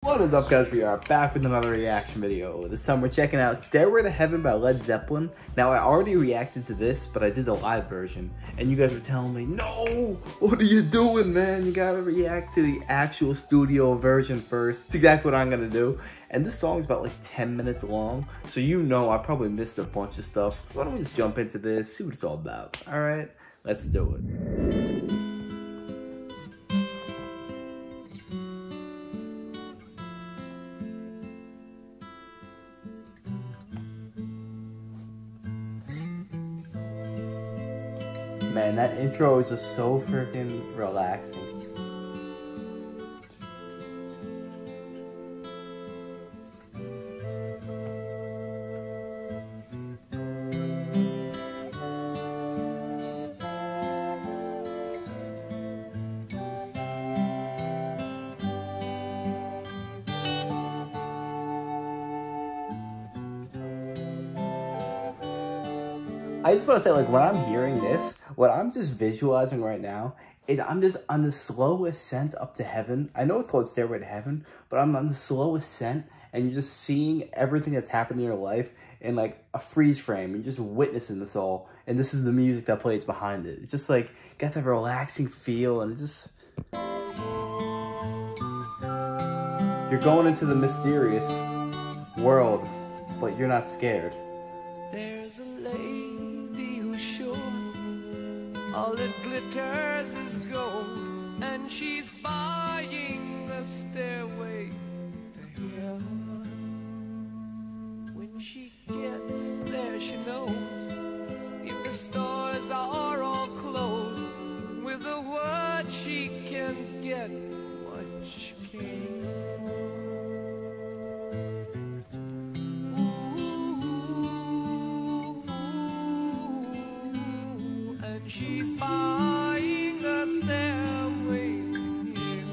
What is up, guys? We are back with another reaction video. This time we're checking out Stairway to Heaven by Led Zeppelin. Now, I already reacted to this, but I did the live version. And you guys were telling me, no, what are you doing, man? You gotta react to the actual studio version first. That's exactly what I'm gonna do. And this song is about like 10 minutes long. So you know I probably missed a bunch of stuff. Why don't we just jump into this, see what it's all about. All right, let's do it. Man, that intro is just so freaking relaxing. I just want to say, like, when I'm hearing this, what I'm just visualizing right now is I'm just on the slow ascent up to heaven. I know it's called Stairway to Heaven, but I'm on the slow ascent, and you're just seeing everything that's happened in your life in, like, a freeze frame. You're just witnessing this all, and this is the music that plays behind it. It's just, like, got that relaxing feel, and it's just... You're going into the mysterious world, but you're not scared. There's a lady who's sure all that glitters is gold, and she's buying the stairway to heaven. When she gets there, she knows if the stores are all closed, with a word she can get what she came for. She's buying a stairway here.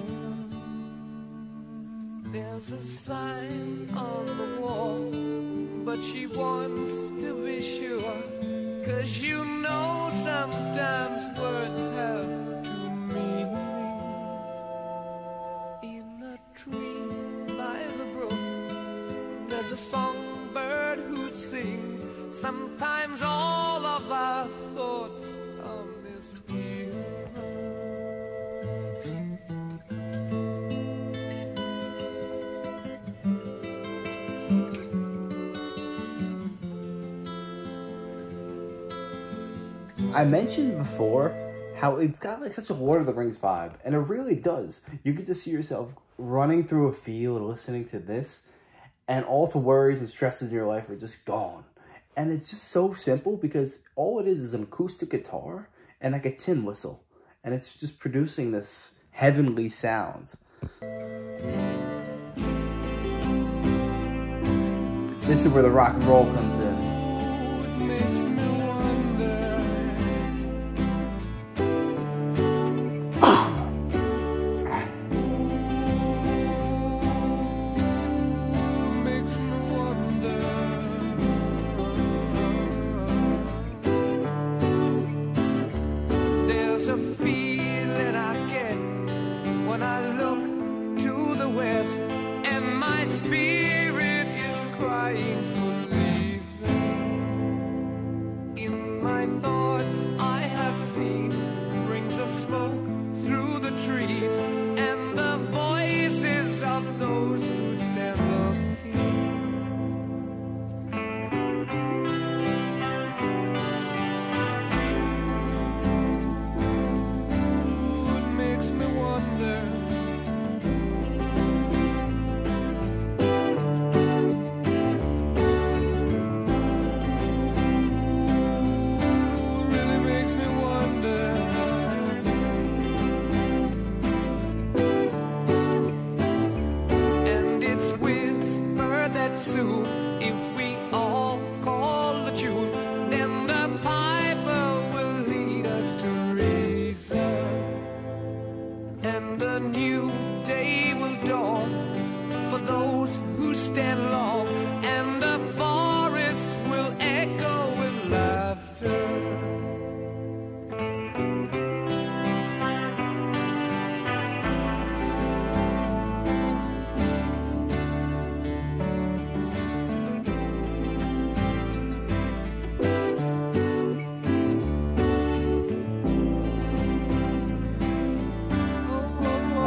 There's a sign on the wall, but she wants to be sure, 'cause you know sometimes words have two meanings. In a tree by the brook, there's a songbird who sings. Sometimes all of our thoughts on this view. I mentioned before how it's got like such a Lord of the Rings vibe, and it really does. You get to see yourself running through a field listening to this, and all the worries and stresses in your life are just gone. And it's just so simple because all it is an acoustic guitar and like a tin whistle. And it's just producing this heavenly sound. This is where the rock and roll comes in. If we all call the tune, then the piper will lead us to reason, and a new day will dawn for those who stand long, and the forest will echo with laughter.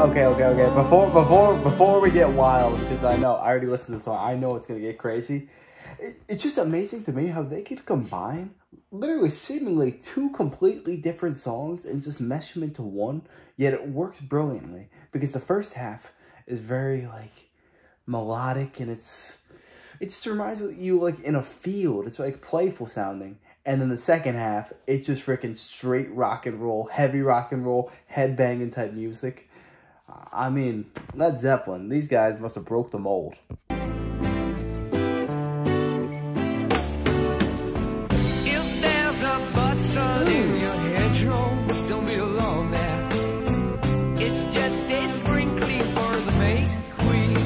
Okay. Before we get wild, because I already listened to the song. I know it's gonna get crazy. It's just amazing to me how they could combine literally seemingly two completely different songs and just mesh them into one. Yet it works brilliantly because the first half is very like melodic and it just reminds you like in a field. It's like playful sounding. And then the second half, it's just freaking straight rock and roll, heavy rock and roll, headbanging type music. I mean, Led Zeppelin, these guys must have broke the mold. If there's a button in your hedgerow, don't be alone there. It's just a sprinkling for the May Queen.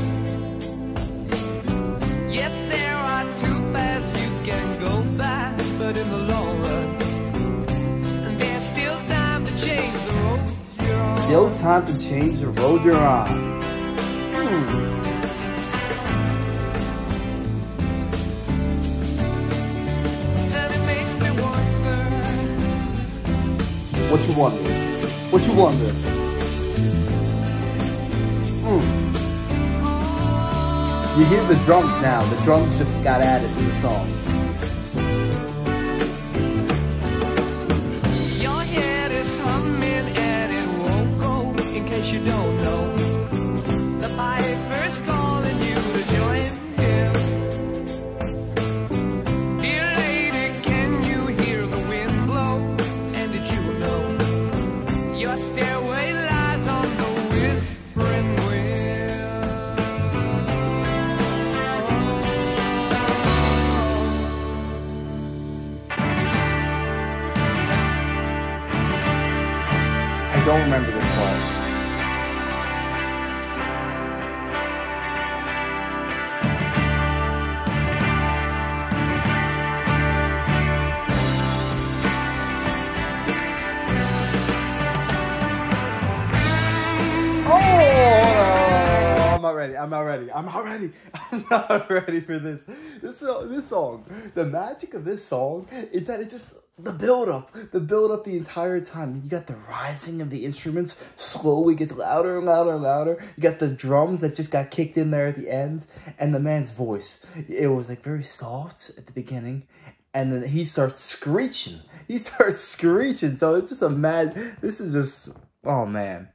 Yes, there are two paths you can go by, but in the long run, there's still time to change the road you're on. Still time to change the road you're on. And it makes me wonder. What you wonder? What you wonder? You hear the drums now. The drums just got added to the song. Your head is humming and it won't go. In case you don't know, the piper's calling you to join him. Dear lady, can you hear the wind blow? And did you know your stairway lies on the whispering wind? I don't remember this part. I'm not ready for this. This song. The magic of this song is that it's just the build up the entire time. You got the rising of the instruments slowly gets louder and louder and louder. You got the drums that just got kicked in there at the end, and the man's voice. It was like very soft at the beginning, and then he starts screeching. So it's just this is just, oh man.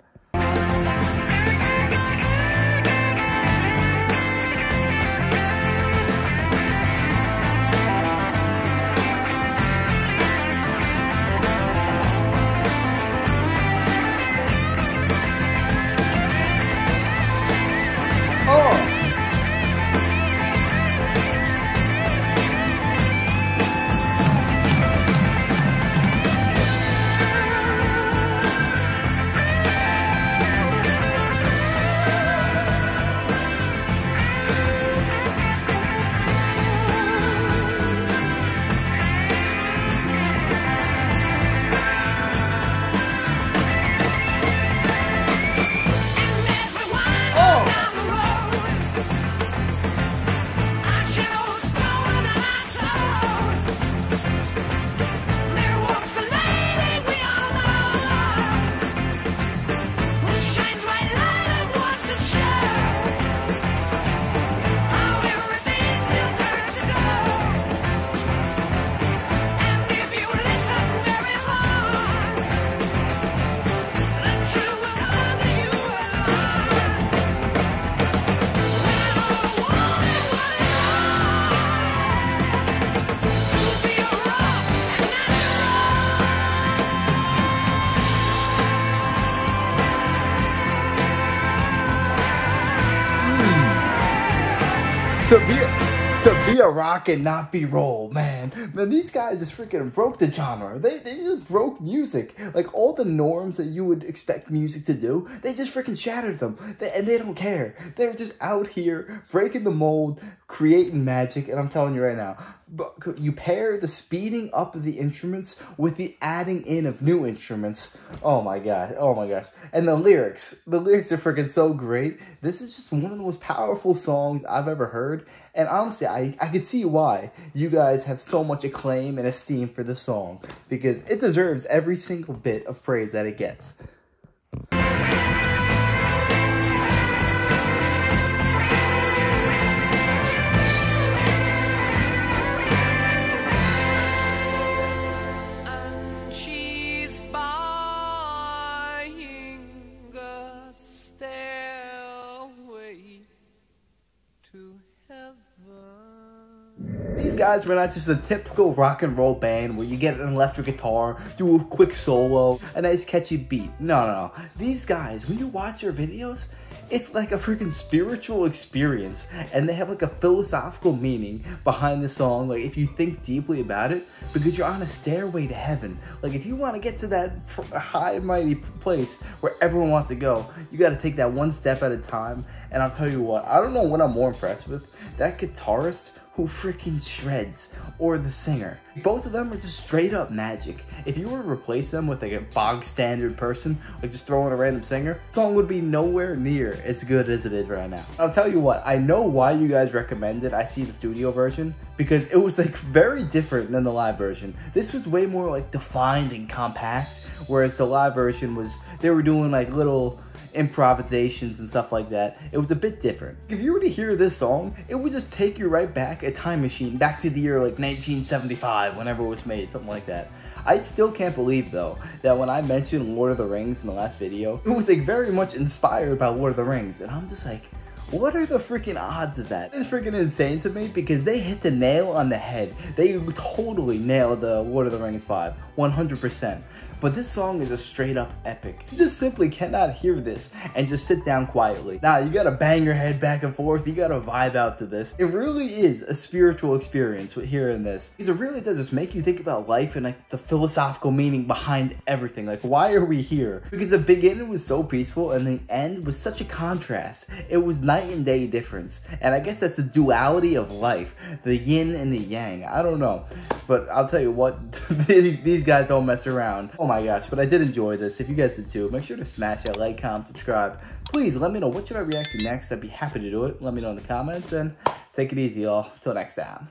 To be a rock and not be roll, man, these guys just freaking broke the genre. They just broke music. Like, all the norms that you would expect music to do, they just freaking shattered them. And they don't care. They're just out here breaking the mold, creating magic, and I'm telling you right now, you pair the speeding up of the instruments with the adding in of new instruments. Oh my gosh. And the lyrics are freaking so great. This is just one of the most powerful songs I've ever heard. And honestly, I could see why you guys have so much acclaim and esteem for this song, because it deserves every single bit of praise that it gets. to heaven. These guys were not just a typical rock and roll band where you get an electric guitar, do a quick solo, a nice catchy beat. No. These guys, when you watch their videos, it's like a freaking spiritual experience, and they have like a philosophical meaning behind the song, like if you think deeply about it, because you're on a stairway to heaven. Like if you want to get to that high mighty place where everyone wants to go, you got to take that one step at a time. And I'll tell you what, I don't know what I'm more impressed with, that guitarist who freaking shreds, or the singer. Both of them are just straight up magic. If you were to replace them with like a bog standard person, like just throw in a random singer, the song would be nowhere near as good as it is right now. I'll tell you what, I know why you guys recommended I see the studio version, because it was like very different than the live version. This was way more like defined and compact, whereas the live version was, they were doing like little improvisations and stuff like that. It was a bit different. If you were to hear this song, it would just take you right back, a time machine, back to the year like 1975, whenever it was made, something like that. I still can't believe though, that when I mentioned Lord of the Rings in the last video, it was like very much inspired by Lord of the Rings, and I'm just like, what are the freaking odds of that? It's freaking insane to me, because they hit the nail on the head. They totally nailed the Lord of the Rings vibe, 100%. But this song is a straight up epic. You just simply cannot hear this and just sit down quietly. Nah, you gotta bang your head back and forth. You gotta vibe out to this. It really is a spiritual experience with hearing this. Because it really does just make you think about life and like the philosophical meaning behind everything. Like, why are we here? Because the beginning was so peaceful and the end was such a contrast. It was night and day difference. And I guess that's the duality of life. The yin and the yang. I don't know. But I'll tell you what, these guys don't mess around. Oh my gosh, but I did enjoy this. If you guys did too, make sure to smash that like, comment, subscribe. Please let me know what should I react to next. I'd be happy to do it. Let me know in the comments, and take it easy, y'all. Till next time.